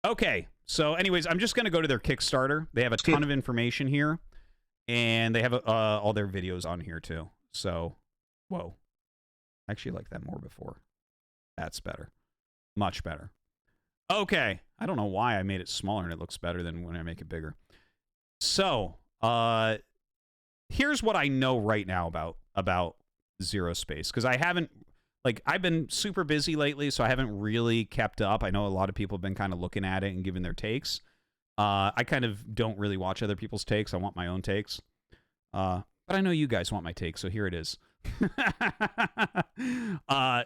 Okay, so anyways, I'm just going to go to their Kickstarter. They have a ton of information here, and they have all their videos on here too. So, whoa. I actually like that more before. That's better. Much better. Okay, I don't know why I made it smaller and it looks better than when I make it bigger. So, here's what I know right now about Zero Space, because I haven't, like, I've been super busy lately, so I haven't really kept up. I know a lot of people have been kind of looking at it and giving their takes. I kind of don't really watch other people's takes. I want my own takes. But I know you guys want my take, so here it is.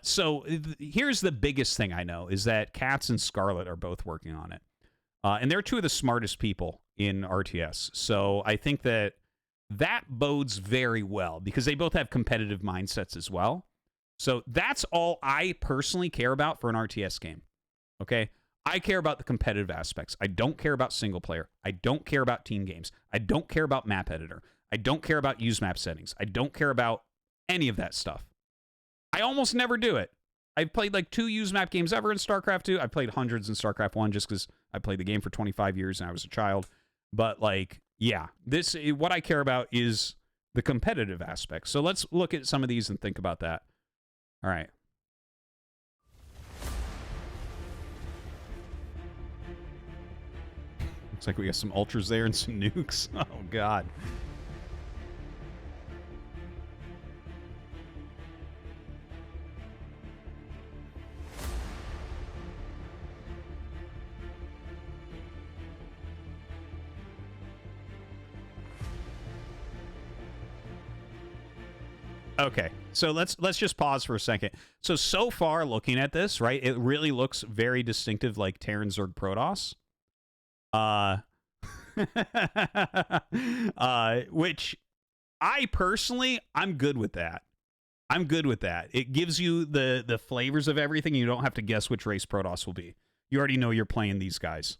So here's the biggest thing I know is that CatZ and Scarlet are both working on it. And they're two of the smartest people in RTS. So I think that bodes very well because they both have competitive mindsets as well. So that's all I personally care about for an RTS game. Okay? I care about the competitive aspects. I don't care about single player. I don't care about team games. I don't care about map editor. I don't care about use map settings. I don't care about any of that stuff. I almost never do it. I've played like 2 use map games ever in StarCraft 2. I've played hundreds in StarCraft 1 just because I played the game for 25 years and I was a child. But like, yeah, what I care about is the competitive aspect. So let's look at some of these and think about that. All right. Looks like we got some ultras there and some nukes. Oh, God. Okay, so let's just pause for a second. So far, looking at this, right, it really looks very distinctive, like Terran Zerg Protoss. Which I personally, I'm good with that. I'm good with that. It gives you the flavors of everything. You don't have to guess which race Protoss will be. You already know you're playing these guys.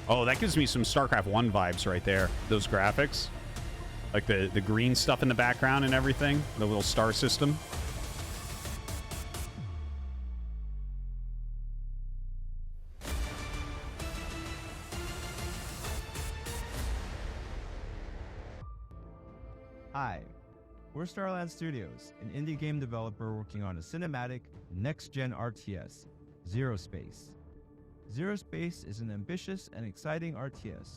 Oh, that gives me some StarCraft 1 vibes right there. Those graphics. Like the green stuff in the background and everything. The little star system. Hi, we're Starland Studios, an indie game developer working on a cinematic, next-gen RTS, Zero Space. Zero Space is an ambitious and exciting RTS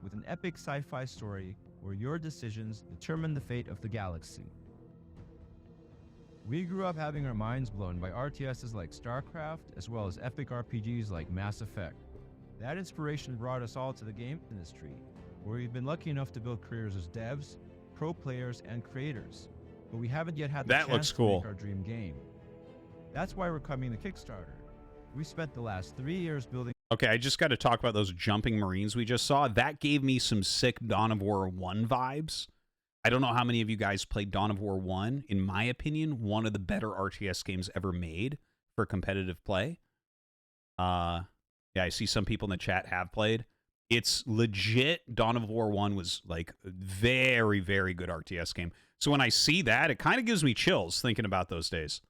with an epic sci-fi story where your decisions determine the fate of the galaxy. We grew up having our minds blown by RTSs like StarCraft, as well as epic RPGs like Mass Effect. That inspiration brought us all to the game industry, where we've been lucky enough to build careers as devs, pro players, and creators, but we haven't yet had the chance to make our dream game. That's why we're coming to Kickstarter. We spent the last 3 years building... Okay, I just got to talk about those jumping Marines we just saw. That gave me some sick Dawn of War 1 vibes. I don't know how many of you guys played Dawn of War 1. In my opinion, one of the better RTS games ever made for competitive play. Yeah, I see some people in the chat have played. It's legit. Dawn of War 1 was like a very, very good RTS game. So when I see that, it kind of gives me chills thinking about those days.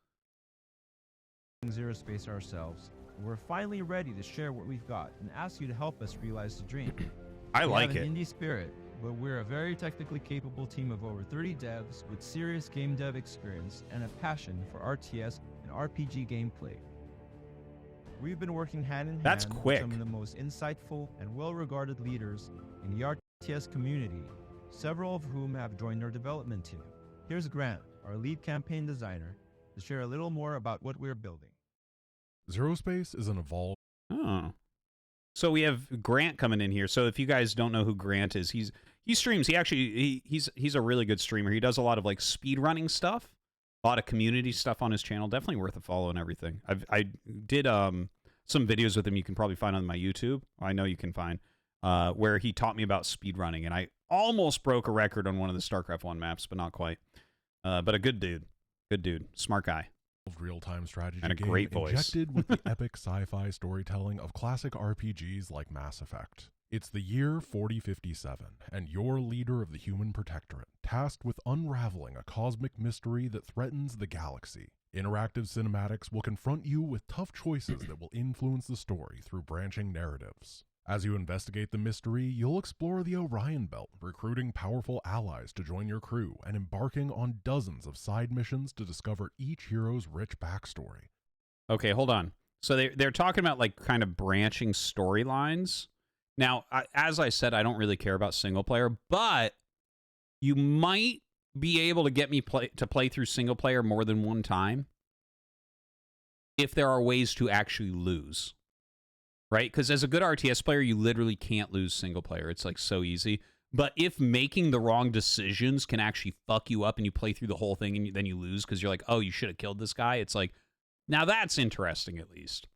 Zero Space ourselves. We're finally ready to share what we've got and ask you to help us realize the dream. I like it. We have an indie spirit, but we're a very technically capable team of over 30 devs with serious game dev experience and a passion for RTS and RPG gameplay. We've been working hand in hand with some of the most insightful and well-regarded leaders in the RTS community, several of whom have joined our development team. Here's Grant, our lead campaign designer, to share a little more about what we're building. Zero Space is an evolved... Oh. So we have Grant coming in here. So if you guys don't know who Grant is, he streams. He's a really good streamer. He does a lot of like speed running stuff, a lot of community stuff on his channel. Definitely worth a follow and everything. I did some videos with him you can probably find on my YouTube. I know you can find where he taught me about speed running, and I almost broke a record on one of the StarCraft 1 maps, but not quite. But a good dude. Good dude. Smart guy. Real-time strategy And a game great voice. injected with the epic sci-fi storytelling of classic RPGs like Mass Effect. It's the year 4057, and you're leader of the human protectorate, tasked with unraveling a cosmic mystery that threatens the galaxy. Interactive cinematics will confront you with tough choices that will influence the story through branching narratives. As you investigate the mystery, you'll explore the Orion Belt, recruiting powerful allies to join your crew and embarking on dozens of side missions to discover each hero's rich backstory. Okay, hold on. So they're talking about like kind of branching storylines. Now, as I said, I don't really care about single player, but you might be able to get me to play through single player more than one time if there are ways to actually lose. Right? Because as a good RTS player, you literally can't lose single player. It's like so easy. But if making the wrong decisions can actually fuck you up and you play through the whole thing and then you lose because you're like, oh, you should have killed this guy. It's like, now that's interesting at least.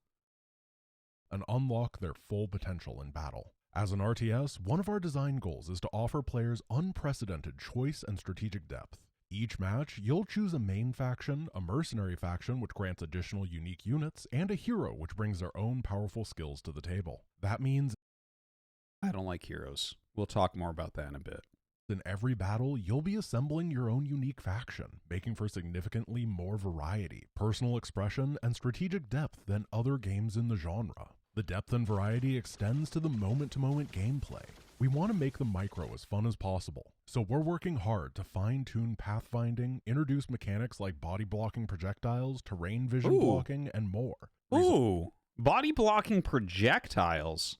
And unlock their full potential in battle. As an RTS, one of our design goals is to offer players unprecedented choice and strategic depth. Each match, you'll choose a main faction, a mercenary faction which grants additional unique units, and a hero which brings their own powerful skills to the table. That means I don't like heroes. We'll talk more about that in a bit. in every battle, you'll be assembling your own unique faction, making for significantly more variety, personal expression, and strategic depth than other games in the genre. The depth and variety extends to the moment-to-moment gameplay. We want to make the micro as fun as possible, so we're working hard to fine-tune pathfinding, introduce mechanics like body blocking projectiles, terrain vision blocking, and more. Ooh, body blocking projectiles.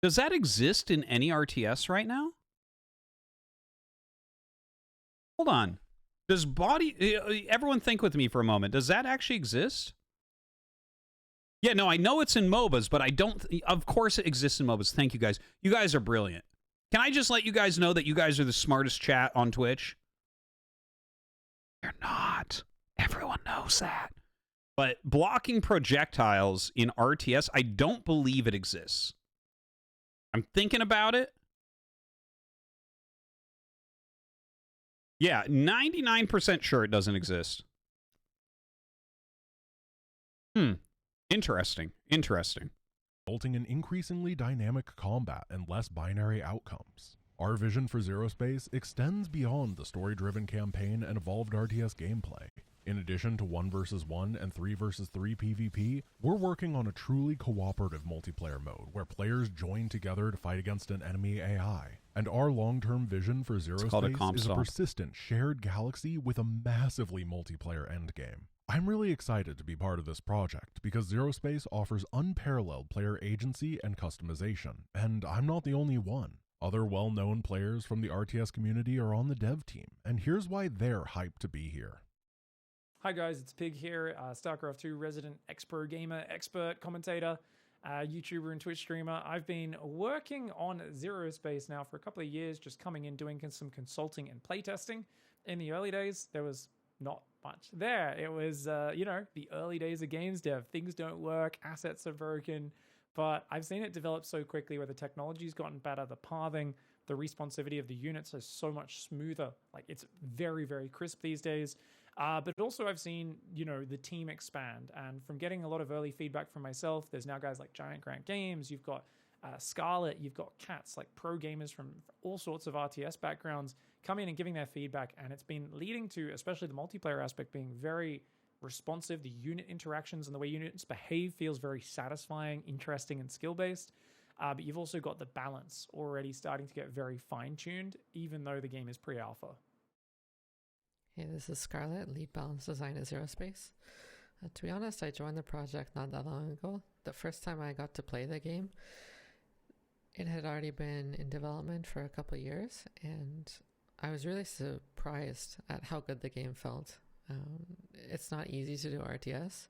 Does that exist in any RTS right now? Hold on. Everyone think with me for a moment. Does that actually exist? Yeah, no, I know it's in MOBAs, but I don't... Of course it exists in MOBAs. Thank you, guys. You guys are brilliant. Can I just let you guys know that you guys are the smartest chat on Twitch? You're not. Everyone knows that. But blocking projectiles in RTS, I don't believe it exists. I'm thinking about it. Yeah, 99% sure it doesn't exist. Interesting. Resulting in increasingly dynamic combat and less binary outcomes. Our vision for Zero Space extends beyond the story-driven campaign and evolved RTS gameplay. In addition to 1 vs 1 and 3 vs 3 PvP, we're working on a truly cooperative multiplayer mode where players join together to fight against an enemy AI. And our long-term vision for Zero Space is a persistent shared galaxy with a massively multiplayer endgame. I'm really excited to be part of this project because Zero Space offers unparalleled player agency and customization, and I'm not the only one. Other well-known players from the RTS community are on the dev team, and here's why they're hyped to be here. Hi guys, it's Pig here, StarCraft 2 resident ex-pro gamer, expert commentator, YouTuber and Twitch streamer. I've been working on Zero Space now for a couple of years, just coming in doing some consulting and playtesting. In the early days, there was not much there. It was, the early days of games dev. Things don't work, assets are broken, but I've seen it develop so quickly where the technology's gotten better, the pathing, the responsivity of the units is so much smoother. Like, it's very, very crisp these days. But also I've seen, the team expand, and from getting a lot of early feedback from myself, there's now guys like Giant Grant Games, you've got Scarlet, you've got CatZ, like pro gamers from all sorts of RTS backgrounds coming in and giving their feedback, and it's been leading to, especially the multiplayer aspect, being very responsive. The unit interactions and the way units behave feels very satisfying, interesting, and skill-based. But you've also got the balance already starting to get very fine-tuned, even though the game is pre-alpha. Hey, this is Scarlett, lead balance designer at Zero Space. To be honest, I joined the project not that long ago. The first time I got to play the game, it had already been in development for a couple of years, and I was really surprised at how good the game felt. It's not easy to do RTS,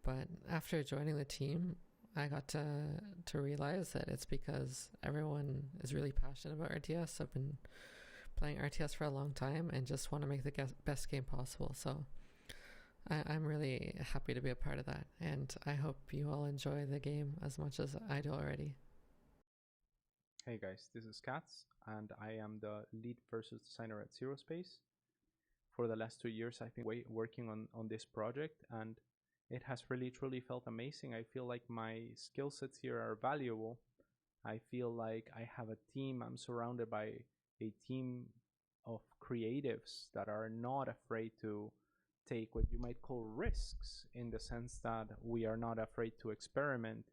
but after joining the team, I got to realize that it's because everyone is really passionate about RTS. I've been playing RTS for a long time and just want to make the best game possible. So I'm really happy to be a part of that, and I hope you all enjoy the game as much as I do already. Hey guys, this is CatZ, and I am the lead versus designer at Zero Space. For the last 2 years, I've been working on this project, and it has really truly felt amazing. I feel like my skill sets here are valuable. I feel like I have a team. I'm surrounded by a team of creatives that are not afraid to take what you might call risks, in the sense that we are not afraid to experiment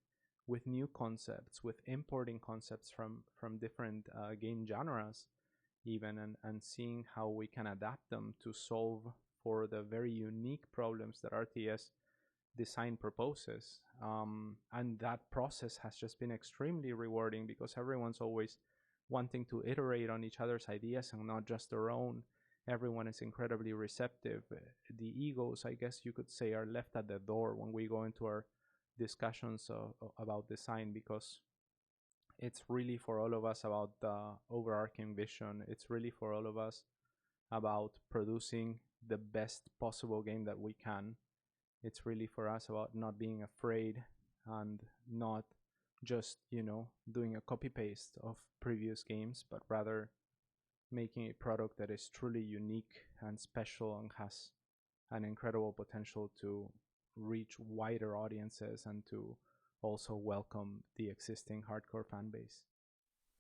with new concepts, with importing concepts from different game genres, even, and seeing how we can adapt them to solve for the very unique problems that RTS design proposes. And that process has just been extremely rewarding, because everyone's always wanting to iterate on each other's ideas and not just their own. Everyone is incredibly receptive. The egos, I guess you could say, are left at the door when we go into our discussions about design, because it's really for all of us about the overarching vision. It's really for all of us about producing the best possible game that we can. It's really for us about not being afraid and not just, doing a copy paste of previous games, but rather making a product that is truly unique and special and has an incredible potential to reach wider audiences and to also welcome the existing hardcore fan base.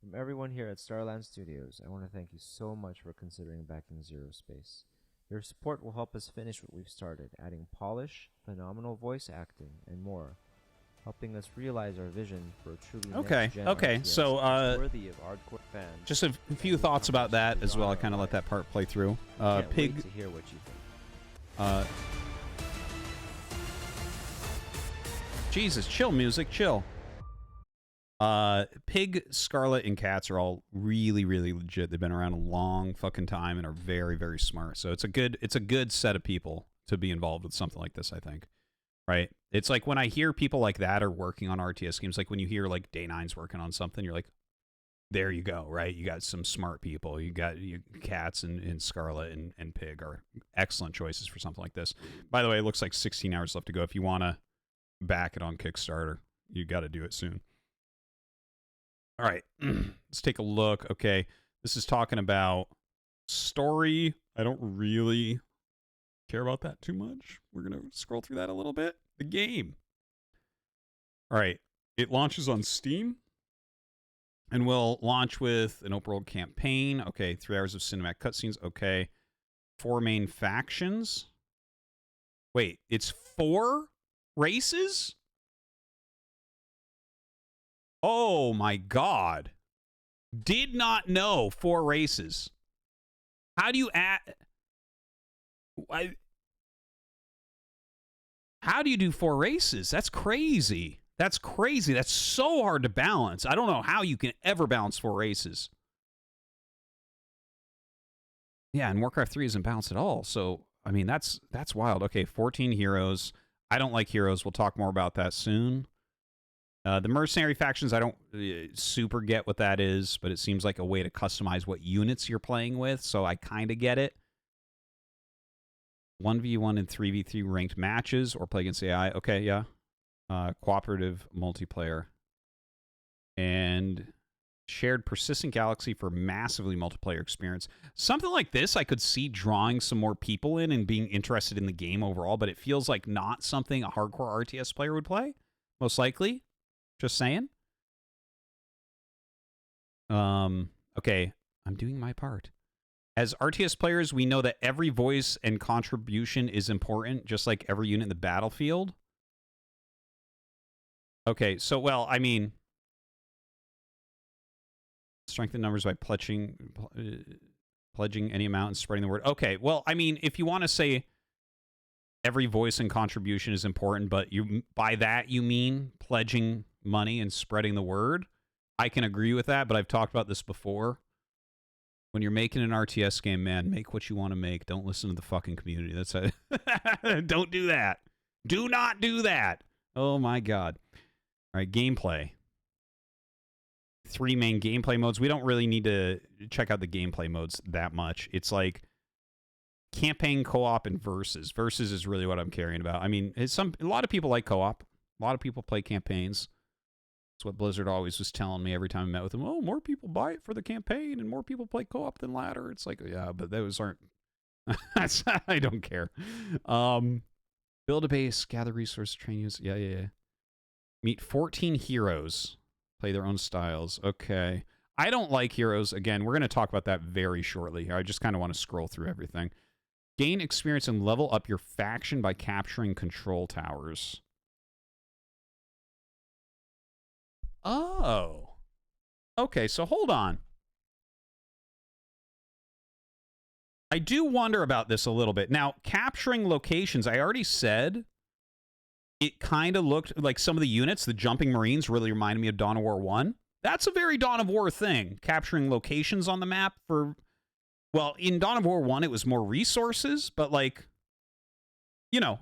From everyone here at Starland Studios, I want to thank you so much for considering backing Zero Space. Your support will help us finish what we've started, adding polish, phenomenal voice acting, and more, helping us realize our vision for a truly next-gen RTS so worthy of hardcore fans. just a few thoughts about that as well. I kind of let that part play through. Can't Pig. wait to hear what you think. Jesus, chill, music, chill. Pig, Scarlet, and CatZ are all really, really legit. They've been around a long fucking time and are very, very smart. So it's a good set of people to be involved with something like this, I think. Right? It's like when I hear people like that are working on RTS games, like when you hear like Day9's working on something, you're like, there you go, right? You got some smart people. You got CatZ and Scarlet and Pig are excellent choices for something like this. By the way, it looks like 16 hours left to go. If you want to back it on Kickstarter, you got to do it soon. All right, let's take a look. Okay, this is talking about story. I don't really care about that too much. We're going to scroll through that a little bit. The game. All right, it launches on Steam and will launch with an open world campaign. Okay, 3 hours of cinematic cutscenes. Okay, 4 main factions. Wait, it's 4 races? Oh my God. Did not know 4 races. How do you add... How do you do 4 races? That's crazy. That's crazy. That's so hard to balance. I don't know how you can ever balance 4 races. Yeah, and Warcraft 3 isn't balanced at all. So, I mean, that's wild. Okay, 14 heroes. I don't like heroes. We'll talk more about that soon. The mercenary factions, I don't super get what that is, but it seems like a way to customize what units you're playing with, so I kind of get it. 1v1 and 3v3 ranked matches or play against AI. Okay, yeah. Cooperative multiplayer. And shared persistent galaxy for massively multiplayer experience. Something like this I could see drawing some more people in and being interested in the game overall, but it feels like not something a hardcore RTS player would play, most likely. Just saying. Okay, I'm doing my part. As RTS players, we know that every voice and contribution is important, just like every unit in the battlefield. Okay, so, well, I mean, strengthen numbers by pledging any amount and spreading the word. Okay, well, I mean, if you want to say every voice and contribution is important, but you by that you mean pledging money and spreading the word, I can agree with that, but I've talked about this before. When you're making an RTS game, man, make what you want to make. Don't listen to the fucking community. That's a don't do that. Do not do that. Oh my God. All right, gameplay. 3 main gameplay modes. We don't really need to check out the gameplay modes that much. It's like campaign, co-op, and versus. Versus is really what I'm caring about. I mean, a lot of people like co-op. A lot of people play campaigns. That's what Blizzard always was telling me every time I met with them. Oh, more people buy it for the campaign and more people play co-op than ladder. It's like, yeah, but those aren't. I don't care. Build a base, gather resources, train use. Yeah. Meet 14 heroes. Play their own styles. Okay. I don't like heroes. Again, we're going to talk about that very shortly here. I just kind of want to scroll through everything. Gain experience and level up your faction by capturing control towers. Oh. Okay, so hold on. I do wonder about this a little bit. Now, capturing locations, I already said it kind of looked like some of the units, the jumping Marines, really reminded me of Dawn of War 1. That's a very Dawn of War thing, capturing locations on the map for, well, in Dawn of War 1, it was more resources, but like, you know,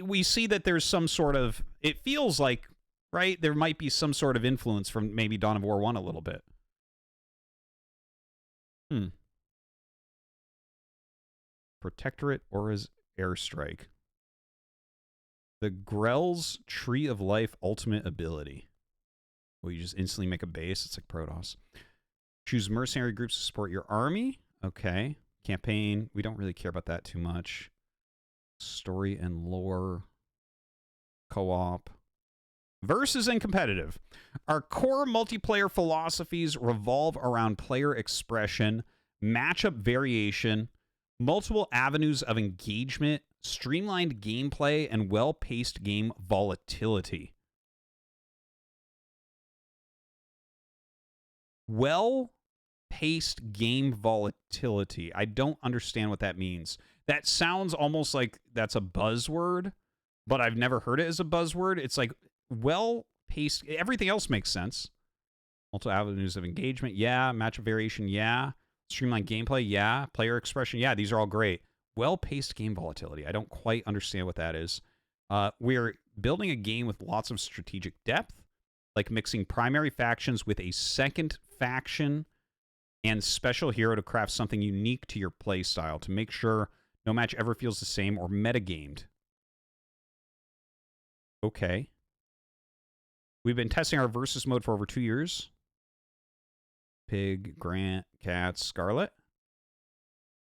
we see that there's some sort of, it feels like, right, there might be some sort of influence from maybe Dawn of War 1 a little bit. Protectorate Aura's Airstrike. The Grell's Tree of Life ultimate ability. Well, you just instantly make a base. It's like Protoss. Choose mercenary groups to support your army. Okay. Campaign. We don't really care about that too much. Story and lore. Co-op. Versus and competitive. Our core multiplayer philosophies revolve around player expression, matchup variation, multiple avenues of engagement, streamlined gameplay, and well-paced game volatility. Well-paced game volatility. I don't understand what that means. That sounds almost like that's a buzzword, but I've never heard it as a buzzword. It's like well-paced. Everything else makes sense. Multiple avenues of engagement. Yeah. Matchup variation. Yeah. Streamlined gameplay, yeah. Player expression, yeah. These are all great. Well-paced game volatility. I don't quite understand what that is. We're building a game with lots of strategic depth, like mixing primary factions with a second faction and special hero to craft something unique to your play style to make sure no match ever feels the same or metagamed. Okay. We've been testing our Versus mode for over 2 years. Pig, Grant, CatZ, Scarlet.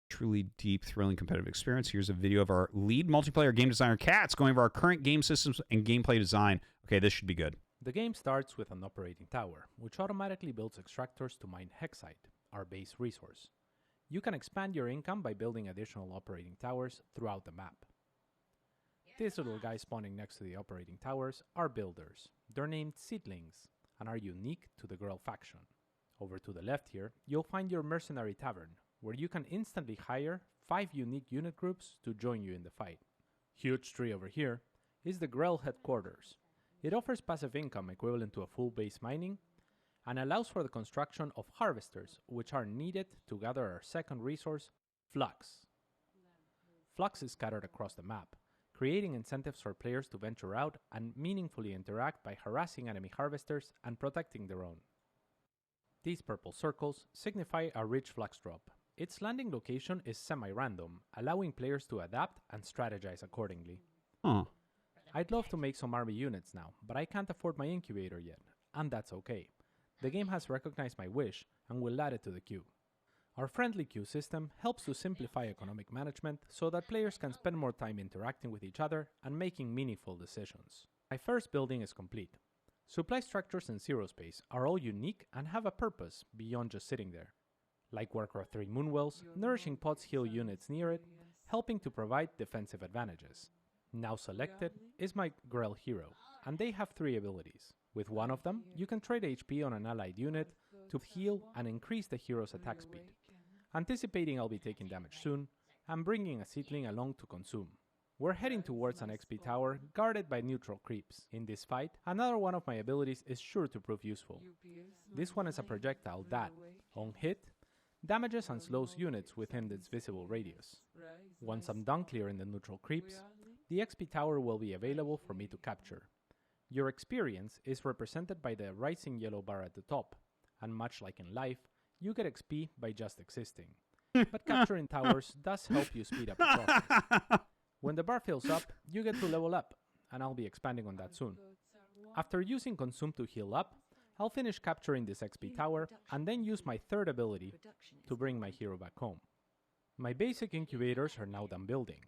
Truly deep, thrilling, competitive experience. Here's a video of our lead multiplayer game designer, CatZ, going over our current game systems and gameplay design. Okay, this should be good. The game starts with an operating tower, which automatically builds extractors to mine Hexite, our base resource. You can expand your income by building additional operating towers throughout the map. These little guys spawning next to the operating towers are builders. They're named Seedlings and are unique to the Grell faction. Over to the left here, you'll find your mercenary tavern, where you can instantly hire 5 unique unit groups to join you in the fight. Huge tree over here is the Grell headquarters. It offers passive income equivalent to a full base mining and allows for the construction of harvesters, which are needed to gather our second resource, Flux. Flux is scattered across the map, creating incentives for players to venture out and meaningfully interact by harassing enemy harvesters and protecting their own. These purple circles signify a rich flux drop. Its landing location is semi-random, allowing players to adapt and strategize accordingly. I'd love to make some army units now, but I can't afford my incubator yet, and that's okay. The game has recognized my wish and will add it to the queue. Our friendly queue system helps to simplify economic management so that players can spend more time interacting with each other and making meaningful decisions. My first building is complete. Supply structures in Zero Space are all unique and have a purpose beyond just sitting there. Like Warcraft 3 Moonwells, nourishing pods heal units near it, helping to provide defensive advantages. Now selected is my Grell hero, and they have 3 abilities. With one of them, you can trade HP on an allied unit to heal and increase the hero's attack speed. Anticipating I'll be taking damage soon, I'm bringing a seedling along to consume. We're heading towards an XP tower guarded by neutral creeps. In this fight, another one of my abilities is sure to prove useful. This one is a projectile that, on hit, damages and slows units within its visible radius. Once I'm done clearing the neutral creeps, the XP tower will be available for me to capture. Your experience is represented by the rising yellow bar at the top, and much like in life, you get XP by just existing. But capturing towers does help you speed up the process. When the bar fills up, you get to level up, and I'll be expanding on that soon. After using Consume to heal up, I'll finish capturing this XP tower and then use my third ability to bring my hero back home. My basic incubators are now done building.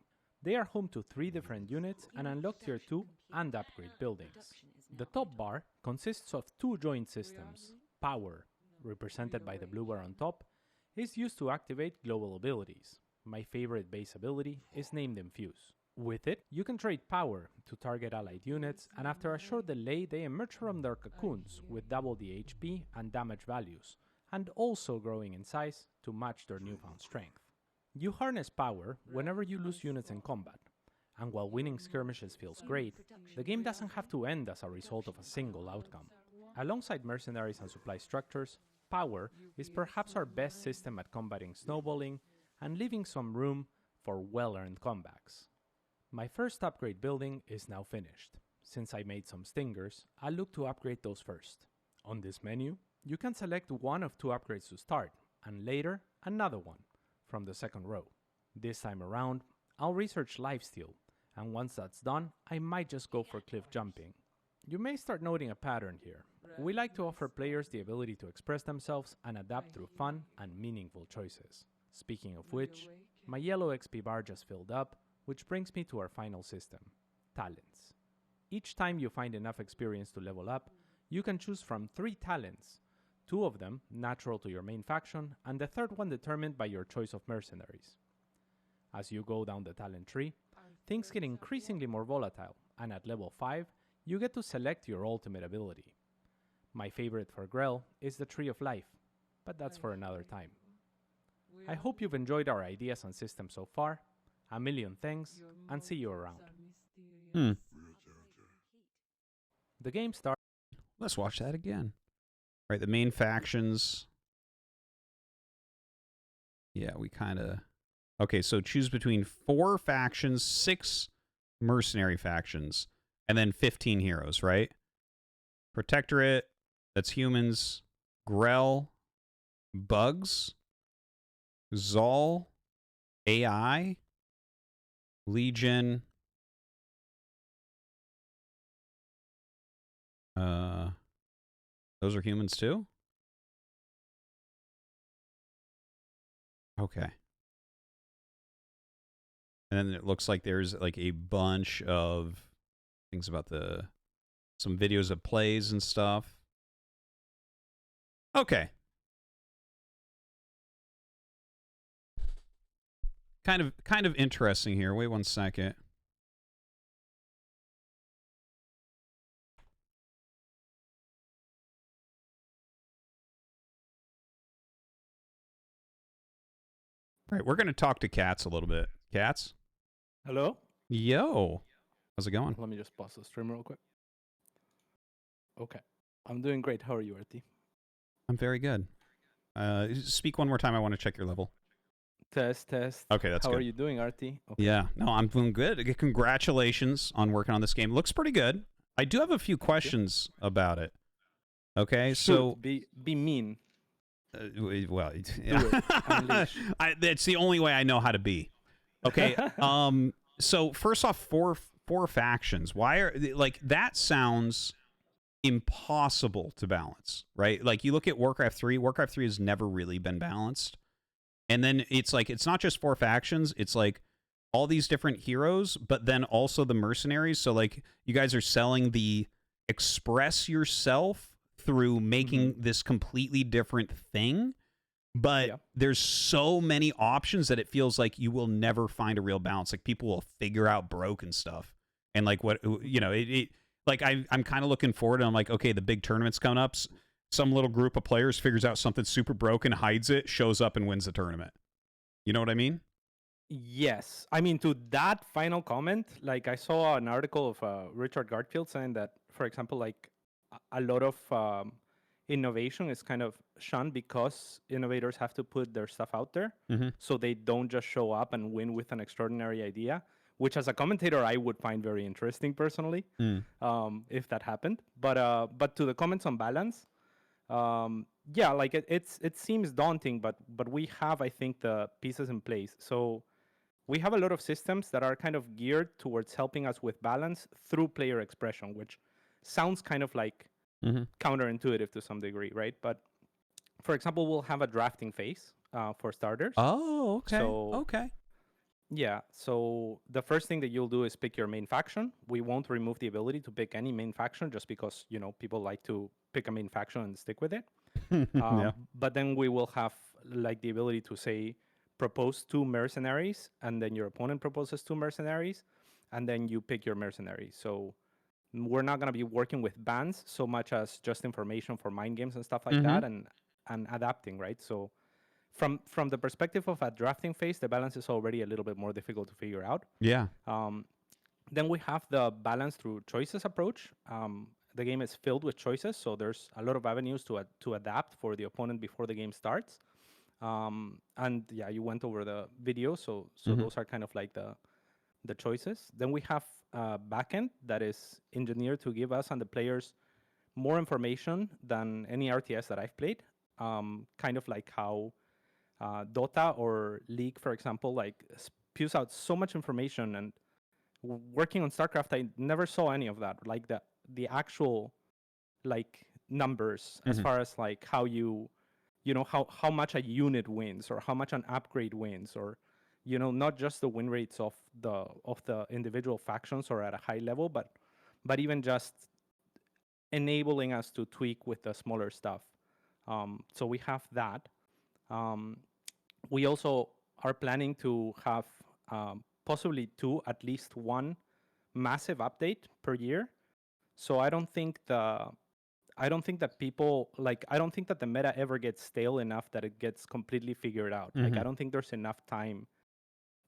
They are home to 3 different units and unlock tier 2 and upgrade buildings. The top bar consists of 2 joint systems. Power, represented by the blue bar on top, is used to activate global abilities. My favorite base ability is named Infuse. With it, you can trade power to target allied units, and after a short delay they emerge from their cocoons with double the HP and damage values, and also growing in size to match their newfound strength. You harness power whenever you lose units in combat, and while winning skirmishes feels great, the game doesn't have to end as a result of a single outcome. Alongside mercenaries and supply structures, power is perhaps our best system at combating snowballing and leaving some room for well-earned comebacks. My first upgrade building is now finished. Since I made some stingers, I'll look to upgrade those first. On this menu, you can select one of 2 upgrades to start, and later another one from the second row. This time around, I'll research lifesteal, and once that's done, I might just go for cliff jumping. You may start noting a pattern here. We like to offer players the ability to express themselves and adapt through fun and meaningful choices. Speaking of which, my yellow XP bar just filled up, which brings me to our final system, talents. Each time you find enough experience to level up, you can choose from 3 talents, 2 of them natural to your main faction, and the third one determined by your choice of mercenaries. As you go down the talent tree, things get increasingly more volatile, and at level 5, you get to select your ultimate ability. My favorite for Grell is the Tree of Life, but that's for another time. I hope you've enjoyed our ideas and systems so far. A million thanks, and see you around. The game starts. Let's watch that again. Right, the main factions. Yeah, we kind of... Okay, so choose between 4 factions, 6 mercenary factions, and then 15 heroes, right? Protectorate, that's humans. Grell, bugs. Zol, AI. Legion. Those are humans too? Okay. And then it looks like there's like a bunch of things about some videos of plays and stuff. Okay. Kind of interesting here. Wait one second. All right, we're going to talk to CatZ a little bit. CatZ? Hello? Yo. How's it going? Let me just pause the stream real quick. Okay. I'm doing great. How are you, RT? I'm very good. Speak one more time. I want to check your level. Test. Okay, that's How good. are you doing, RT? Okay. Yeah. No, I'm doing good. Congratulations on working on this game. Looks pretty good. I do have a few questions about it. Okay, Shoot, so... Be mean. Well, Do it. Unleash. that's the only way I know how to be. Okay. So first off, four factions. Why are like that? Sounds impossible to balance, right? Like you look at Warcraft 3. Warcraft 3 has never really been balanced, and then it's like it's not just 4 factions. It's like all these different heroes, but then also the mercenaries. So like you guys are selling the express yourself through making this completely different thing, but there's so many options that it feels like you will never find a real balance. Like people will figure out broken stuff, and like what you know, it like I'm kind of looking forward. And I'm like, okay, the big tournament's coming up. Some little group of players figures out something super broken, hides it, shows up, and wins the tournament. You know what I mean? Yes. I mean, to that final comment, like I saw an article of Richard Garfield saying that, for example, like a lot of innovation is kind of shunned because innovators have to put their stuff out there. So they don't just show up and win with an extraordinary idea, which as a commentator, I would find very interesting personally, if that happened. But to the comments on balance, yeah, like it seems daunting, but we have, I think, the pieces in place. So we have a lot of systems that are kind of geared towards helping us with balance through player expression, which sounds kind of like counterintuitive to some degree, right? But for example, we'll have a drafting phase for starters. Oh, okay. So Okay. yeah, so the first thing that you'll do is pick your main faction. We won't remove the ability to pick any main faction just because, you know, people like to pick a main faction and stick with it. Yeah. But then we will have like the ability to say propose 2 mercenaries, and then your opponent proposes 2 mercenaries, and then you pick your mercenary. So we're not going to be working with bans so much as just information for mind games and stuff like that, and adapting, right? So from the perspective of a drafting phase, the balance is already a little bit more difficult to figure out. Yeah. Then we have the balance through choices approach. The game is filled with choices, so there's a lot of avenues to adapt for the opponent before the game starts. And yeah, you went over the video, so those are kind of like the choices. Then we have a backend that is engineered to give us and the players more information than any RTS that I've played. Kind of like how Dota or League, for example, like spews out so much information. And working on StarCraft, I never saw any of that. Like the actual like numbers as far as like how you know how much a unit wins or how much an upgrade wins, or you know, not just the win rates of the individual factions or at a high level, but even just enabling us to tweak with the smaller stuff. So we have that. We also are planning to have possibly 2, at least 1 massive update per year. So I don't think that people like, I don't think that the meta ever gets stale enough that it gets completely figured out. Like, I don't think there's enough time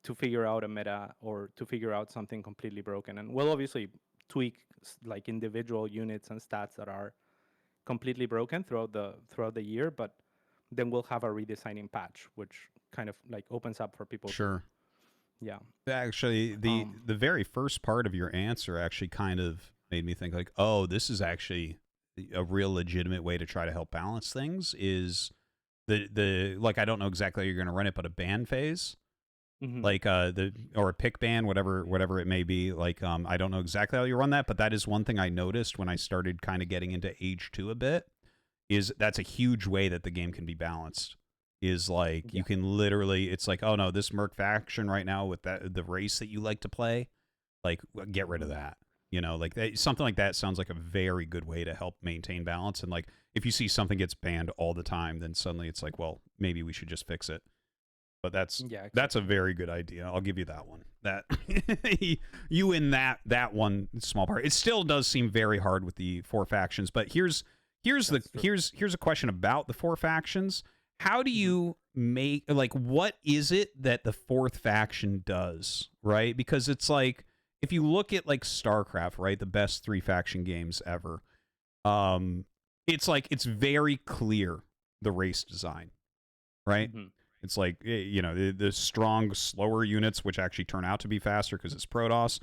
to figure out a meta or to figure out something completely broken. And we'll obviously tweak like individual units and stats that are completely broken throughout the year, but then we'll have a redesigning patch, which kind of like opens up for people. Sure. Yeah. Actually, the very first part of your answer actually kind of made me think like, oh, this is actually a real legitimate way to try to help balance things. Is the like, I don't know exactly how you're going to run it, but a ban phase, like or a pick ban, whatever it may be. Like, I don't know exactly how you run that, but that is one thing I noticed when I started kind of getting into Age 2 a bit. Is that's a huge way that the game can be balanced. Is like you can literally, it's like, oh no, this Merc faction right now with the race that you like to play, like get rid of that. You know, like something like that sounds like a very good way to help maintain balance. And like if you see something gets banned all the time, then suddenly it's like, well, maybe we should just fix it. But that's a very good idea. I'll give you that one. That you in that one small part. It still does seem very hard with the 4 factions, but here's a question about the 4 factions. How do you make, like, what is it that the 4th faction does, right? Because it's like, if you look at like StarCraft, right, the best 3 faction games ever, it's like it's very clear the race design, right? It's like, you know, the strong, slower units, which actually turn out to be faster because it's Protoss.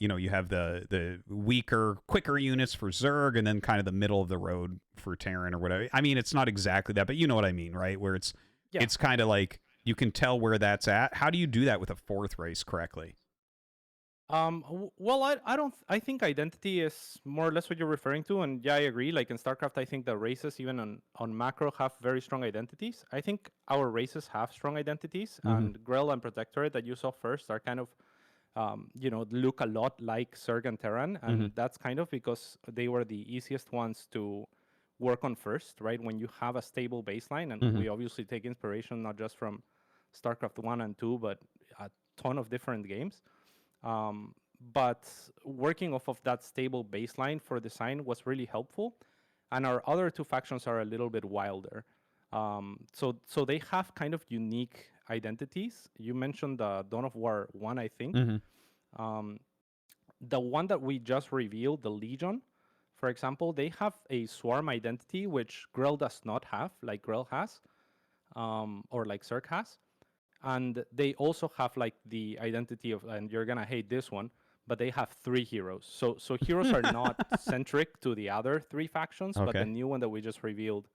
You know, you have the weaker, quicker units for Zerg, and then kind of the middle of the road for Terran or whatever. I mean, it's not exactly that, but you know what I mean, right? Where it's kind of like you can tell where that's at. How do you do that with a 4th race correctly? Well, I think identity is more or less what you're referring to, and yeah, I agree. Like in StarCraft, I think the races even on macro have very strong identities. I think our races have strong identities, and Grell and Protectorate that you saw first are kind of you know, look a lot like Zerg and Terran, and that's kind of because they were the easiest ones to work on first, right? When you have a stable baseline, and we obviously take inspiration not just from StarCraft 1 and 2, but a ton of different games. But working off of that stable baseline for design was really helpful. And our other 2 factions are a little bit wilder. So they have kind of unique identities. You mentioned the Dawn of War 1, I think. The one that we just revealed, the Legion, for example, they have a swarm identity, which Grell does not have, like Grell has, or like Zerg has. And they also have like the identity of, and you're gonna hate this one, but they have 3 heroes. So heroes are not centric to the other 3 factions, but the new one that we just revealed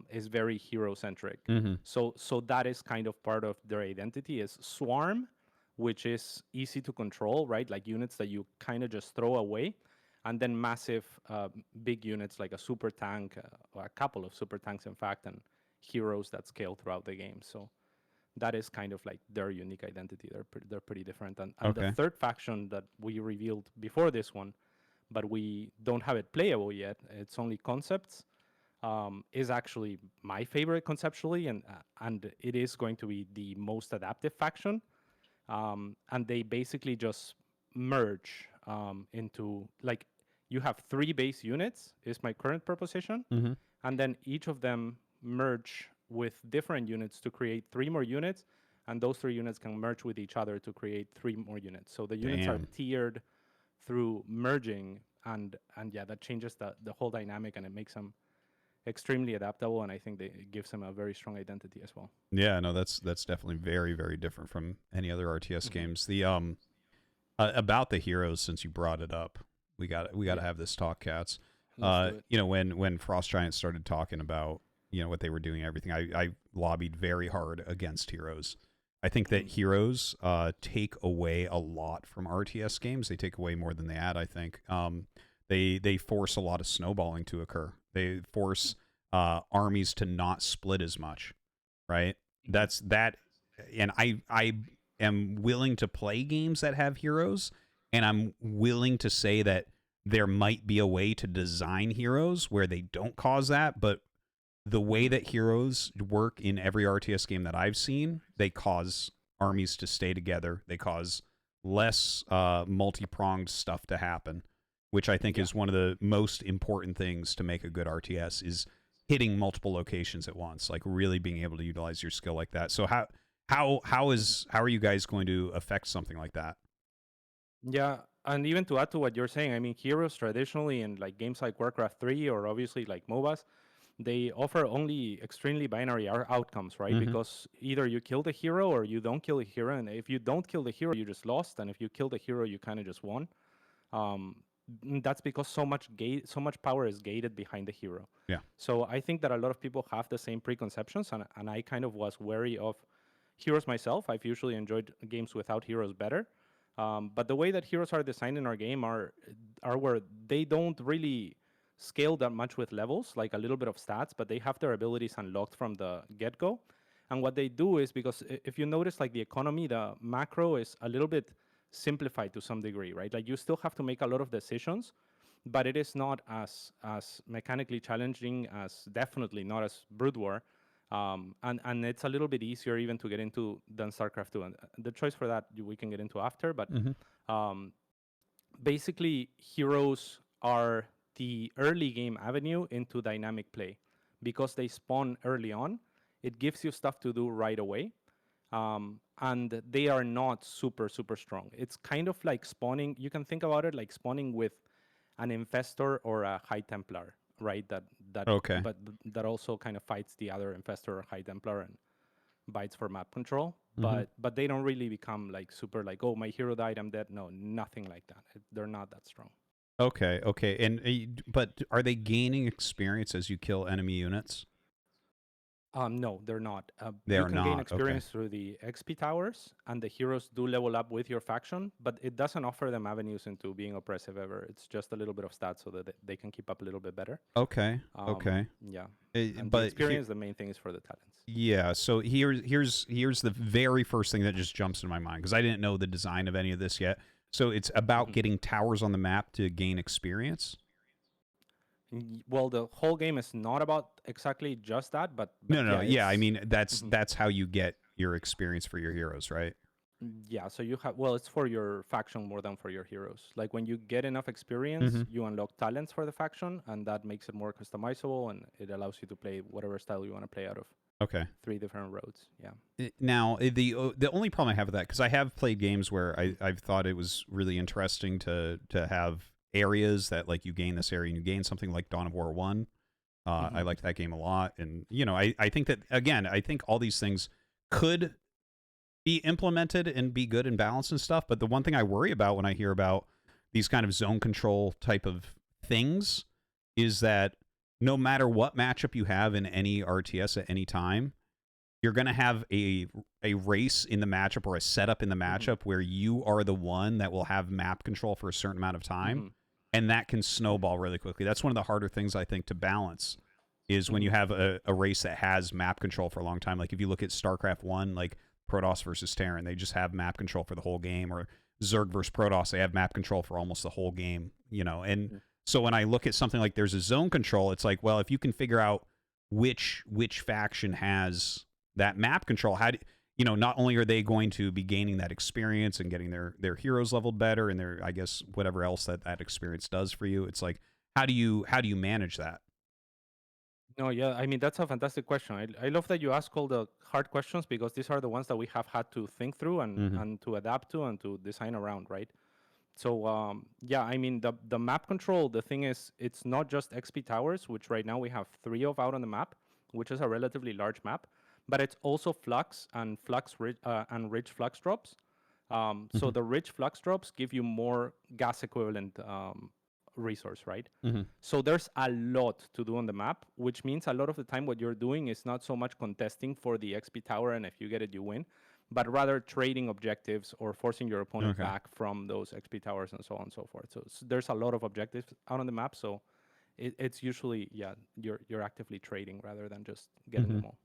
is very hero centric. So that is kind of part of their identity, is swarm, which is easy to control, right? Like units that you kind of just throw away. and then massive big units like a super tank, or a couple of super tanks, in fact, and heroes that scale throughout the game. So that is kind of like their unique identity. They're pretty different. And Okay. the third faction that we revealed before this one, but we don't have it playable yet, it's only concepts, is actually my favorite conceptually, and it is going to be the most adaptive faction. And they basically just merge into, like, you have 3 base units, is my current proposition, Mm-hmm. and then each of them merge with different units to create 3 more units, and those 3 units can merge with each other to create 3 more units. So the units are Damn. tiered through merging, and yeah, that changes the whole dynamic, and it makes them extremely adaptable, and I think it gives them a very strong identity as well. Yeah, no, that's definitely very, very different from any other RTS games. The about the heroes, since you brought it up, we got to have this talk, CatZ. Let's do it. You know, when Frost Giant started talking about, you know, what they were doing, everything, I lobbied very hard against heroes. I think that heroes take away a lot from RTS games. They take away more than they add, I think. They force a lot of snowballing to occur. They force armies to not split as much, right? That's that, and I am willing to play games that have heroes, and I'm willing to say that there might be a way to design heroes where they don't cause that, but the way that heroes work in every RTS game that I've seen, they cause armies to stay together. They cause less multi-pronged stuff to happen, which I think is one of the most important things to make a good RTS, is hitting multiple locations at once, like really being able to utilize your skill like that. So how are you guys going to affect something like that? Yeah, and even to add to what you're saying, I mean, heroes traditionally in like games like Warcraft 3 or obviously like MOBAs, they offer only extremely binary outcomes, right? Mhm. Because either you kill the hero or you don't kill the hero, and if you don't kill the hero, you just lost, and if you kill the hero, you kind of just won. That's because so much power is gated behind the hero. Yeah. So I think that a lot of people have the same preconceptions, and I kind of was wary of heroes myself. I've usually enjoyed games without heroes better. But the way that heroes are designed in our game are where they don't really scale that much with levels, like a little bit of stats, but they have their abilities unlocked from the get-go. And what they do is, because if you notice, like the economy, the macro is a little bit simplified to some degree, right? Like you still have to make a lot of decisions, but it is not as mechanically challenging, as definitely not as Brood War. And it's a little bit easier even to get into than StarCraft 2. And the choice for that we can get into after, but basically heroes are the early game avenue into dynamic play. Because they spawn early on, it gives you stuff to do right away. And they are not super, super strong. It's kind of like spawning. You can think about it like spawning with an Infestor or a High Templar, right? Okay. But that also kind of fights the other Infestor or High Templar and bites for map control. But they don't really become like super like, oh, my hero died, I'm dead. No, nothing like that. They're not that strong. Okay. And but are they gaining experience as you kill enemy units? No, they're not. They you are can gain not, experience through the XP towers, and the heroes do level up with your faction, but it doesn't offer them avenues into being oppressive ever. It's just a little bit of stats so that they can keep up a little bit better. Okay. Yeah. And But the experience, the main thing is for the talents. yeah. So here's the very first thing that just jumps into my mind, because I didn't know the design of any of this yet. So it's about getting towers on the map to gain experience. Well, the whole game is not about exactly just that, but No. Yeah, I it's- mean that's how you get your experience for your heroes, right? Yeah, so you have, well, it's for your faction more than for your heroes. Like when you get enough experience, you unlock talents for the faction, and that makes it more customizable, and it allows you to play whatever style you want to play out of. Okay. 3 different roads. Yeah. Now, the only problem I have with that, because I have played games where I've thought it was really interesting to have areas that, like, you gain this area and you gain something like Dawn of War 1. I liked that game a lot. And, you know, I think that, again, I think all these things could be implemented and be good and balanced and stuff. But the one thing I worry about when I hear about these kind of zone control type of things is that no matter what matchup you have in any RTS at any time, you're going to have a race in the matchup or a setup in the matchup where you are the one that will have map control for a certain amount of time. and that can snowball really quickly. That's one of the harder things, I think, to balance is when you have a race that has map control for a long time. Like if you look at StarCraft 1, like Protoss versus Terran, they just have map control for the whole game, or Zerg versus Protoss, they have map control for almost the whole game, you know. And so when I look at something like there's a zone control, it's like, well, if you can figure out which faction has that map control, how do you know, not only are they going to be gaining that experience and getting their heroes leveled better and their, I guess, whatever else that experience does for you, it's like, how do you manage that? No, yeah, I mean, that's a fantastic question. I love that you ask all the hard questions because these are the ones that we have had to think through and to adapt to and to design around, right? So, yeah, I mean, the map control, the thing is, it's not just XP towers, which right now we have 3 of out on the map, which is a relatively large map, but it's also flux and rich flux drops. So the rich flux drops give you more gas equivalent resource, right? So there's a lot to do on the map, which means a lot of the time what you're doing is not so much contesting for the XP tower, and if you get it, you win, but rather trading objectives or forcing your opponent back from those XP towers and so on and so forth. So there's a lot of objectives out on the map, so it's usually, yeah, you're actively trading rather than just getting them all.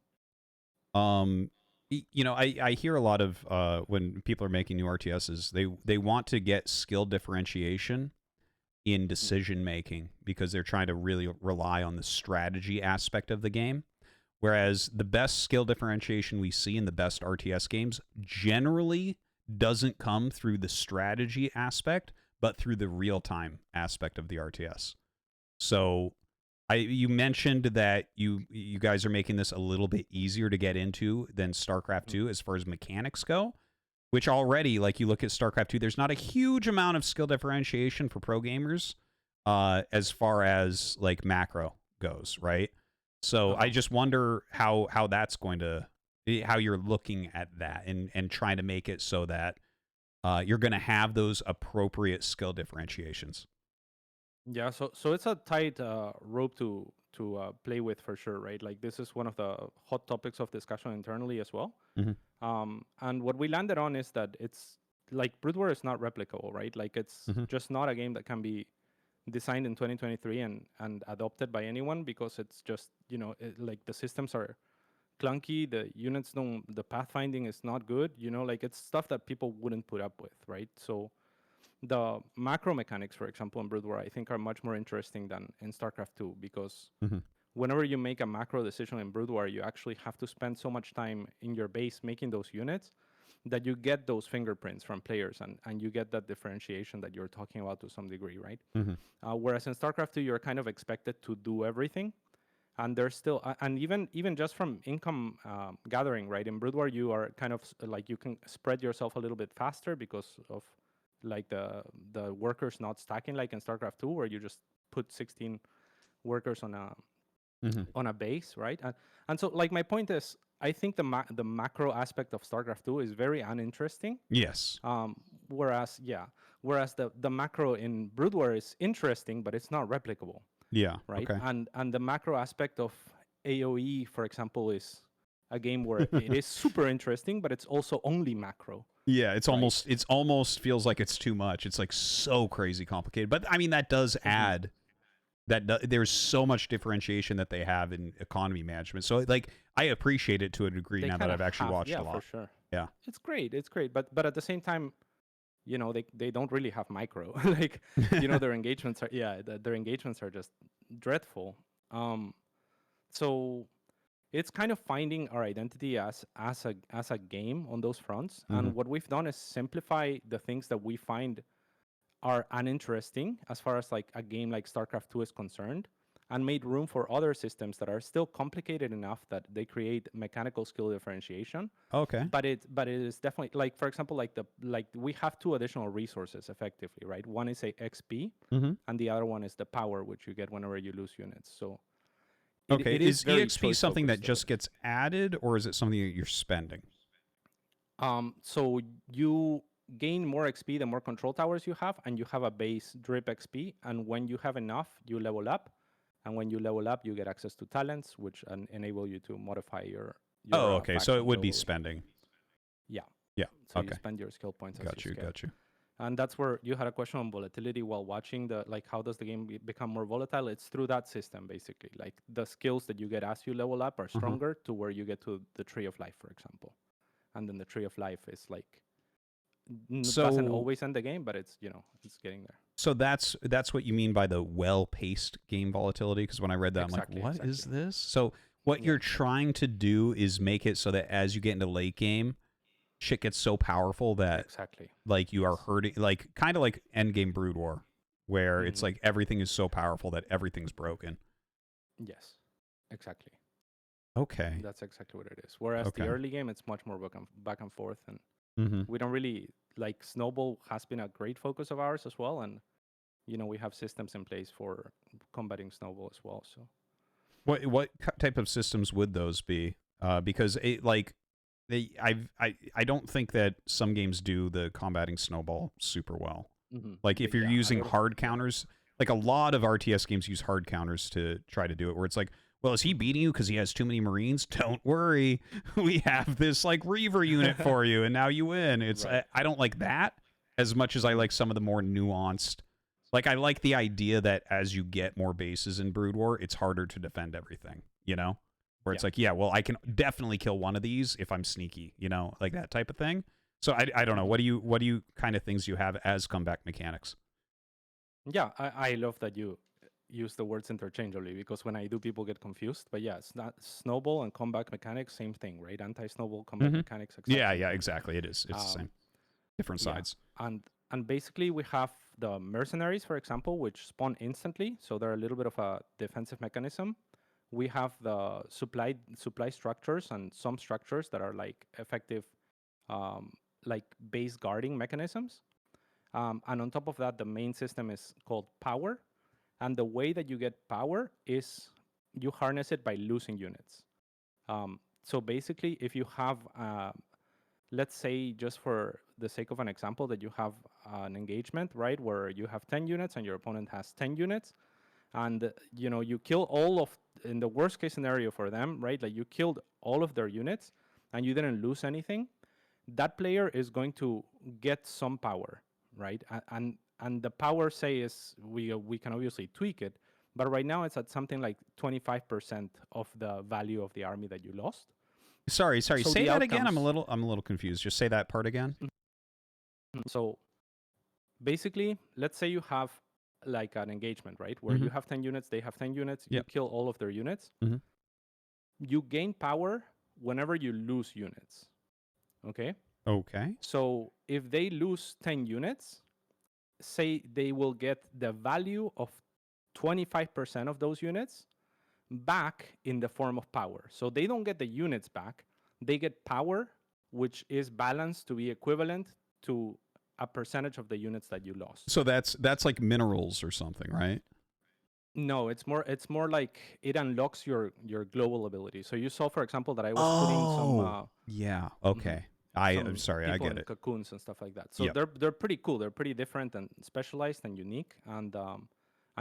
You know, I hear a lot of when people are making new RTSs, they want to get skill differentiation in decision making because they're trying to really rely on the strategy aspect of the game. Whereas the best skill differentiation we see in the best RTS games generally doesn't come through the strategy aspect, but through the real-time aspect of the RTS. So you mentioned that you guys are making this a little bit easier to get into than StarCraft 2 as far as mechanics go, which already, like you look at StarCraft 2, there's not a huge amount of skill differentiation for pro gamers as far as like macro goes, right? So I just wonder how that's going to, how you're looking at that and trying to make it so that you're going to have those appropriate skill differentiations. Yeah, so it's a tight rope to play with for sure, right? Like this is one of the hot topics of discussion internally as well. And what we landed on is that it's like Brood War is not replicable, right? Like it's just not a game that can be designed in 2023 and adopted by anyone because it's just, you know, like the systems are clunky, the units don't, the pathfinding is not good, you know, like it's stuff that people wouldn't put up with, right? So the macro mechanics, for example, in Brood War, I think are much more interesting than in StarCraft 2 because whenever you make a macro decision in Brood War, you actually have to spend so much time in your base making those units that you get those fingerprints from players and you get that differentiation that you're talking about to some degree, right? Whereas in StarCraft 2, you're kind of expected to do everything. And there's still, and even just from income gathering, right? In Brood War, you are kind of like you can spread yourself a little bit faster because of like the workers not stacking like in StarCraft 2, where you just put 16 workers on a base, right? And so like my point is, I think the macro aspect of StarCraft 2 is very uninteresting. Yes. Whereas the macro in Brood War is interesting, but it's not replicable. Yeah. Right. Okay. And the macro aspect of AOE, for example, is a game where it is super interesting, but it's also only macro. Yeah, it's almost feels like it's too much. It's like so crazy complicated. But I mean, that does add that there's so much differentiation that they have in economy management. So like I appreciate it to a degree now that I've actually watched a lot. Yeah, for sure. Yeah. It's great. But at the same time, you know, they don't really have micro. Like, you know, their engagements are their engagements are just dreadful. So it's kind of finding our identity as a game on those fronts. And what we've done is simplify the things that we find are uninteresting as far as like a game like StarCraft 2 is concerned, and made room for other systems that are still complicated enough that they create mechanical skill differentiation. Okay. But it is definitely, like, for example, like we have 2 additional resources effectively, right? One is a XP and the other one is the power, which you get whenever you lose units. So it is EXP something that just gets added, or is it something that you're spending? So you gain more XP the more control towers you have, and you have a base drip XP, and when you have enough, you level up. And when you level up, you get access to talents, which enable you to modify your okay. So it would be spending. Yeah. Yeah. So okay. you spend your skill points. Got you. And that's where you had a question on volatility while watching like how does the game become more volatile? It's through that system, basically. Like the skills that you get as you level up are stronger to where you get to the Tree of Life, for example. And then the Tree of Life is like, doesn't always end the game, but it's, it's getting there. So that's what you mean by the well-paced game volatility? Because when I read that, Exactly, I'm like, what is this? So what you're trying to do is make it so that as you get into late game, shit gets so powerful that like you are hurting, like kind of like Endgame Brood War, where it's like everything is so powerful that everything's broken. Yes, exactly. Okay. That's exactly what it is. Whereas the early game, it's much more back and forth, and we don't really like Snowball has been a great focus of ours as well, and we have systems in place for combating Snowball as well. So, what type of systems would those be? Because it like. I don't think that some games do the combating Snowball super well. Like if you're using hard counters, like a lot of RTS games use hard counters to try to do it, where it's like, well, is he beating you because he has too many Marines? Don't worry, we have this like Reaver unit for you, and now you win. It's I don't like that as much as I like some of the more nuanced. Like I like the idea that as you get more bases in Brood War, it's harder to defend everything. Where it's like, well, I can definitely kill one of these if I'm sneaky, like that type of thing. So I don't know. What do you kind of things you have as comeback mechanics? Yeah, I love that you use the words interchangeably, because when I do, people get confused. But yeah, it's not Snowball and comeback mechanics, same thing, right? Anti-Snowball comeback mechanics. Yeah, exactly. It is. It's the same. Different sides. And basically we have the mercenaries, for example, which spawn instantly, so they're a little bit of a defensive mechanism. We have the supply structures and some structures that are like effective, like base guarding mechanisms. And on top of that, the main system is called power. And the way that you get power is you harness it by losing units. So basically, if you have, let's say, just for the sake of an example, that you have an engagement, right, where you have 10 units and your opponent has 10 units, and you kill all of, in the worst case scenario for them, right, like you killed all of their units and you didn't lose anything, that player is going to get some power, right? And the power, say, is we can obviously tweak it, but right now it's at something like 25% of the value of the army that you lost. Sorry, say that again. I'm a little confused. Just say that part again. So basically, let's say you have like an engagement, right, where you have 10 units, they have 10 units, you kill all of their units. You gain power whenever you lose units. Okay. So if they lose 10 units, say they will get the value of 25% of those units back in the form of power. So they don't get the units back, they get power, which is balanced to be equivalent to a percentage of the units that you lost. So that's like minerals or something, right? No, it's more like it unlocks your global ability. So you saw, for example, that I was putting some I'm sorry, I get it. Cocoons and stuff like that. So they're pretty cool. They're pretty different and specialized and unique. And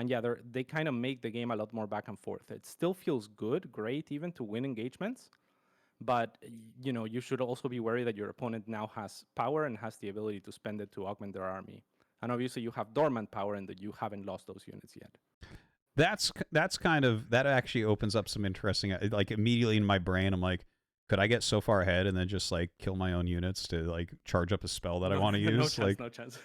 yeah, they kind of make the game a lot more back and forth. It still feels great even to win engagements. But you should also be wary that your opponent now has power and has the ability to spend it to augment their army. And obviously you have dormant power and that you haven't lost those units yet. That's kind of, that actually opens up some interesting, like immediately in my brain, I'm like, could I get so far ahead and then just like kill my own units to like charge up a spell that I want to use? No chance.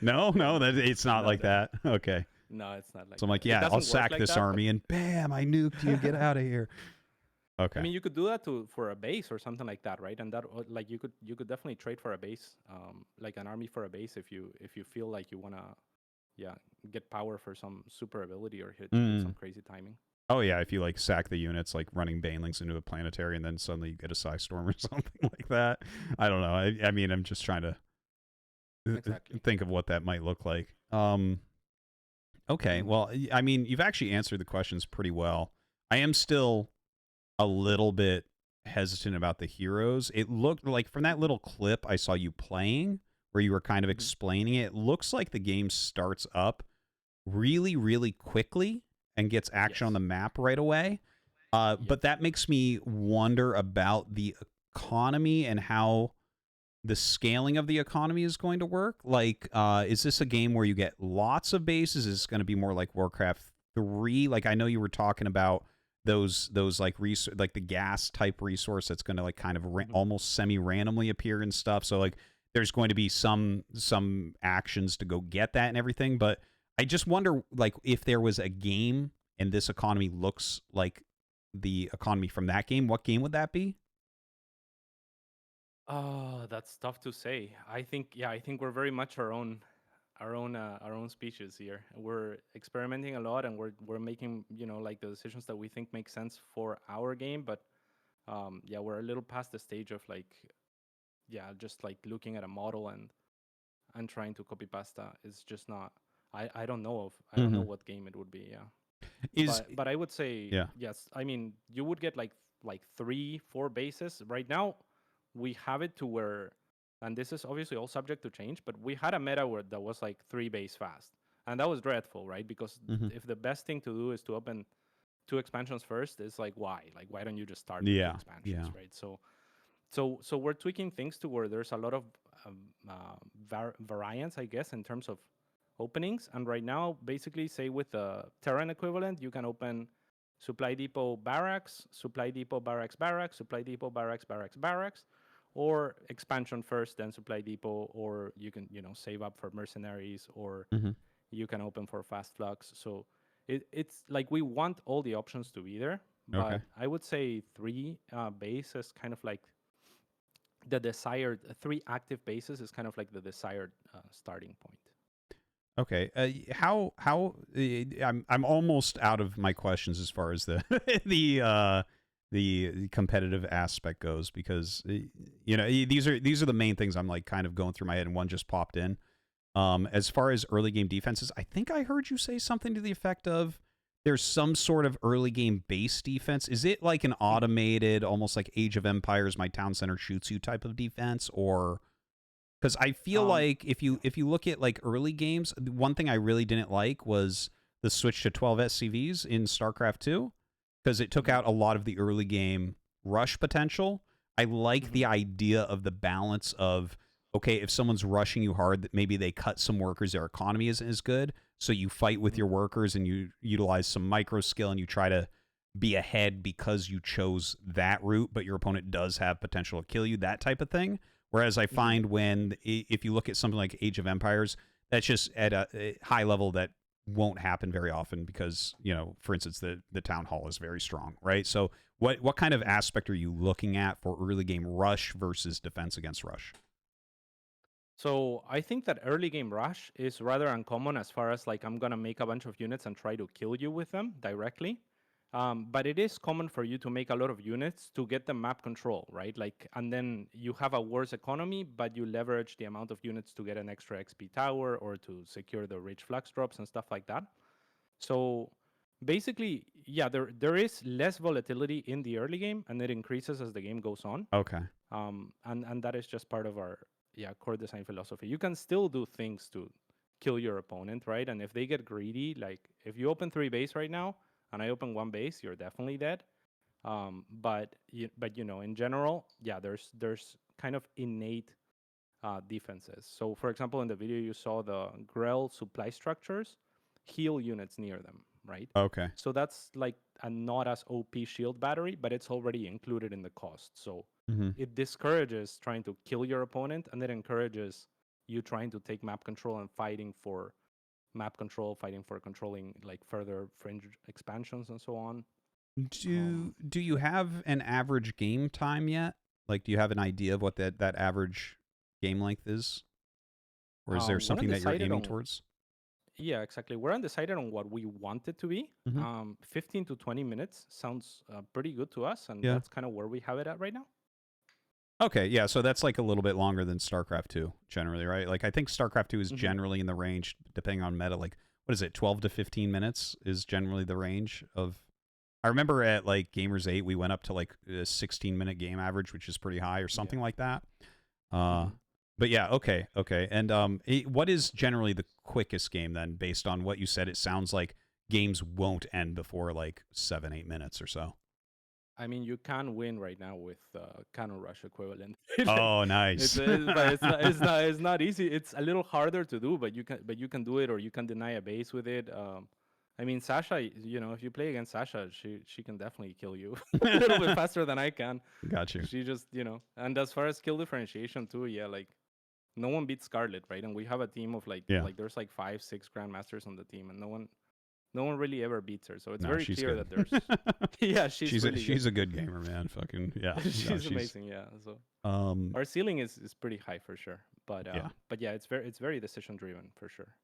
No, it's not like that. Okay. No, it's not like that. So I'm like, yeah, I'll sack like this army and bam, I nuked you. Get out of here. Okay. I mean, you could do that for a base or something like that, right? And that, like, you could definitely trade for a base, like an army for a base, if you feel like you wanna, get power for some super ability or hit some crazy timing. Oh yeah, if you like sack the units, like running banelings into a planetary, and then suddenly you get a Psystorm or something like that. I don't know. I mean, I'm just trying to think of what that might look like. Okay. Well, I mean, you've actually answered the questions pretty well. I am still a little bit hesitant about the heroes. It looked like from that little clip I saw you playing where you were kind of explaining it, it looks like the game starts up really, really quickly and gets action on the map right away. But that makes me wonder about the economy and how the scaling of the economy is going to work. Like, is this a game where you get lots of bases? Is it going to be more like Warcraft 3? Like, I know you were talking about those like like the gas type resource that's going to like kind of almost semi-randomly appear and stuff. So like there's going to be some actions to go get that and everything. But I just wonder, like, if there was a game and this economy looks like the economy from that game, what game would that be? That's tough to say. I think we're very much our own species here. We're experimenting a lot, and we're making, you know, like the decisions that we think make sense for our game. But we're a little past the stage of like, just like looking at a model and trying to copy pasta. It's just not. I don't know what game it would be. Yeah. But I would say yes. I mean, you would get like 3-4 bases right now. We have it to where, and this is obviously all subject to change, but we had a meta where that was like 3 base fast, and that was dreadful, right? Because if the best thing to do is to open 2 expansions first, it's like why don't you just start with 2 expansions, right? So we're tweaking things to where there's a lot of variance, I guess, in terms of openings. And right now, basically, say with the Terran equivalent, you can open Supply Depot Barracks, Supply Depot Barracks Barracks, Supply Depot Barracks Barracks Barracks, or expansion first, then Supply Depot, or you can, you know, save up for mercenaries, or you can open for fast flux. So it's like we want all the options to be there, but I would say 3 base is kind of like the desired 3 active bases is kind of like the desired starting point. Okay. I'm almost out of my questions as far as the the competitive aspect goes, because you know, these are the main things I'm like kind of going through my head, and one just popped in. As far as early game defenses, I think I heard you say something to the effect of there's some sort of early game base defense. Is it like an automated, almost like Age of Empires, my town center shoots you type of defense, or? Because I feel like if you look at like early games, one thing I really didn't like was the switch to 12 SCVs in StarCraft 2, because it took out a lot of the early game rush potential. I like the idea of the balance of, okay, if someone's rushing you hard, that maybe they cut some workers, their economy isn't as good, so you fight with your workers and you utilize some micro skill and you try to be ahead because you chose that route, but your opponent does have potential to kill you, that type of thing. Whereas I find if you look at something like Age of Empires, that's just at a high level that won't happen very often because, you know, for instance, the town hall is very strong, right? So what kind of aspect are you looking at for early game rush versus defense against rush? So I think that early game rush is rather uncommon as far as like I'm going to make a bunch of units and try to kill you with them directly. But it is common for you to make a lot of units to get the map control, right? Like, and then you have a worse economy, but you leverage the amount of units to get an extra XP tower or to secure the rich flux drops and stuff like that. So basically, yeah, there is less volatility in the early game, and it increases as the game goes on. Okay. And that is just part of our core design philosophy. You can still do things to kill your opponent, right? And if they get greedy, like if you open 3 base right now, and I open 1 base, you're definitely dead. But you know, in general, yeah, there's kind of innate defenses. So for example, in the video you saw the Grell supply structures heal units near them, right? Okay. So that's like a not as OP shield battery, but it's already included in the cost. So it discourages trying to kill your opponent, and it encourages you trying to take map control and fighting for map control, fighting for controlling like further fringe expansions and so on. Do you have an average game time yet? Like, do you have an idea of what that average game length is? Or is there something that you're aiming towards? Yeah, exactly. We're undecided on what we want it to be. 15 to 20 minutes sounds pretty good to us, and that's kind of where we have it at right now. Okay, yeah, so that's like a little bit longer than StarCraft 2, generally, right? Like, I think StarCraft 2 is generally in the range, depending on meta, like, what is it, 12 to 15 minutes is generally the range of... I remember at, like, Gamers 8, we went up to, like, a 16-minute game average, which is pretty high, or something like that. But yeah, okay. And what is generally the quickest game, then, based on what you said? It sounds like games won't end before, like, 7-8 minutes or so. I mean, you can win right now with Cannon Rush equivalent. Oh, nice. But it's not easy. It's a little harder to do, but you can do it, or you can deny a base with it. I mean, Sasha, if you play against Sasha, she can definitely kill you a little bit faster than I can. Got you. She just, and as far as skill differentiation too, yeah, like no one beats Scarlet, right? And we have a team of like there's like 5-6 grandmasters on the team, and no one really ever beats her. So it's very clear that there's yeah, she's a good gamer, man. Fucking yeah. she's amazing, yeah. So our ceiling is pretty high for sure. But yeah, it's very decision driven for sure.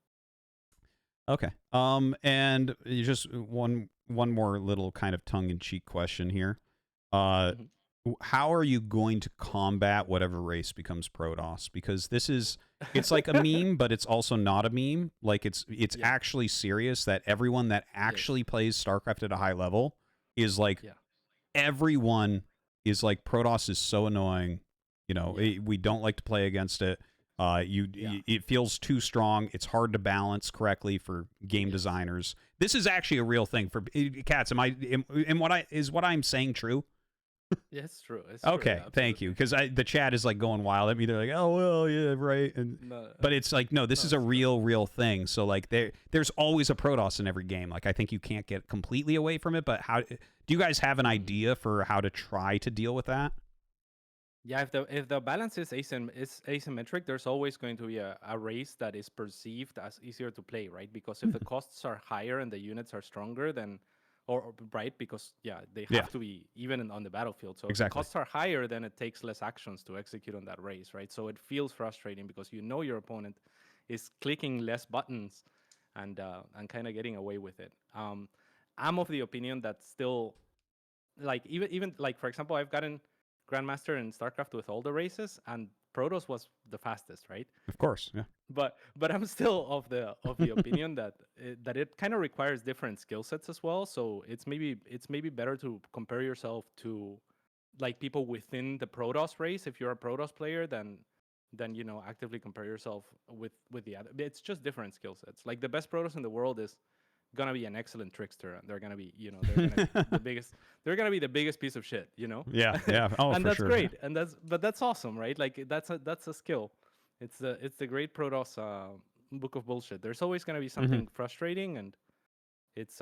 Okay. And just one more little kind of tongue-in-cheek question here. How are you going to combat whatever race becomes Protoss? Because it's like a meme, but it's also not a meme. Like it's actually serious that everyone that actually plays StarCraft at a high level is like, everyone is like, Protoss is so annoying. We don't like to play against it. It feels too strong. It's hard to balance correctly for game designers. This is actually a real thing for CatZ. Is what I'm saying true? Yeah, it's true. Okay, true, thank you. Because the chat is like going wild at me. They're like, "Oh well, yeah, right." But it's like, no, this is a real thing. So like, there's always a Protoss in every game. Like, I think you can't get completely away from it. But how do you guys have an idea for how to try to deal with that? Yeah, if the balance is asymmetric, there's always going to be a race that is perceived as easier to play, right? Because if the costs are higher and the units are stronger, then right, because they have to be even on the battlefield. So if the costs are higher, then it takes less actions to execute on that race, right? So it feels frustrating because your opponent is clicking less buttons and kind of getting away with it. I'm of the opinion that still, like even like, for example, I've gotten Grandmaster in StarCraft with all the races, and Protoss was the fastest, right? Of course, yeah. But I'm still of the opinion that it kind of requires different skill sets as well. So it's maybe better to compare yourself to like people within the Protoss race if you're a Protoss player than actively compare yourself with the other. It's just different skill sets. Like the best Protoss in the world is gonna be an excellent trickster, and they're gonna be they're gonna be the biggest piece of shit, yeah oh, and for that's sure. great, and that's awesome, right? Like that's a skill. It's the great Protoss book of bullshit. There's always gonna be something frustrating, and it's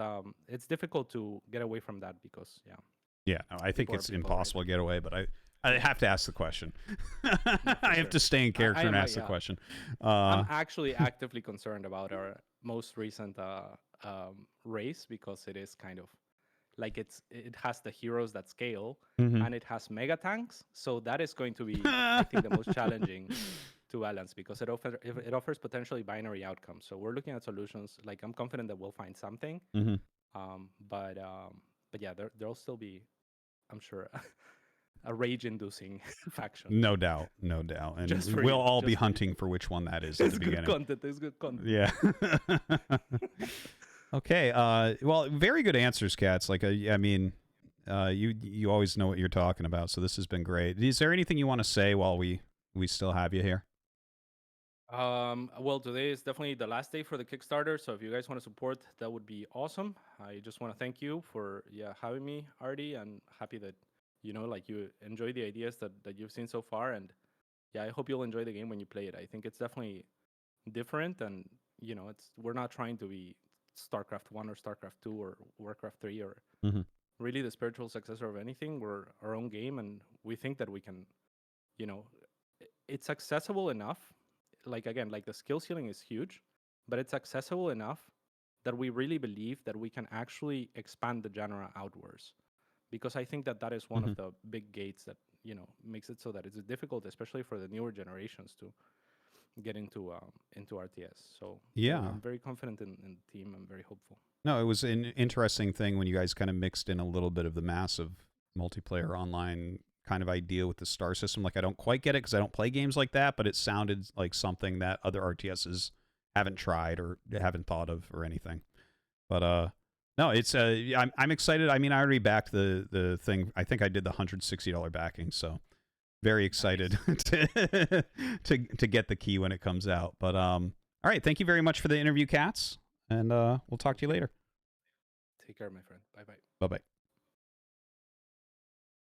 difficult to get away from that because no, I think it's impossible to get away, but I have to ask the question. I have to stay in character and ask the question. I'm actually actively concerned about our most recent race because it is kind of like it has the heroes that scale and it has mega tanks, so that is going to be I think the most challenging to balance because it offers potentially binary outcomes. So we're looking at solutions. Like I'm confident that we'll find something, but yeah, there'll still be, I'm sure, a rage-inducing faction. No doubt. And we'll all be hunting for which one that is at the beginning. It's good content. Yeah. Okay. Well, very good answers, CatZ. Like, I mean, you always know what you're talking about, so this has been great. Is there anything you want to say while we still have you here? Well, today is definitely the last day for the Kickstarter, so if you guys want to support, that would be awesome. I just want to thank you for having me, Artie, and happy that like you enjoy the ideas that you've seen so far, and I hope you'll enjoy the game when you play it. I think it's definitely different, and we're not trying to be StarCraft 1 or StarCraft 2 or Warcraft 3 or really the spiritual successor of anything. We're our own game, and we think that we can, it's accessible enough. Like, again, like the skill ceiling is huge, but it's accessible enough that we really believe that we can actually expand the genre outwards. Because I think that is one of the big gates that, makes it so that it's difficult, especially for the newer generations, to get into RTS. So I'm very confident in the team. I'm very hopeful. No, it was an interesting thing when you guys kind of mixed in a little bit of the massive multiplayer online kind of idea with the star system. Like, I don't quite get it because I don't play games like that, but it sounded like something that other RTSs haven't tried or haven't thought of or anything. But no, it's I'm excited. I mean, I already backed the thing. I think I did the $160 backing, so very excited to get the key when it comes out. But all right, thank you very much for the interview, CatZ, and we'll talk to you later. Take care, my friend. Bye bye. Bye bye.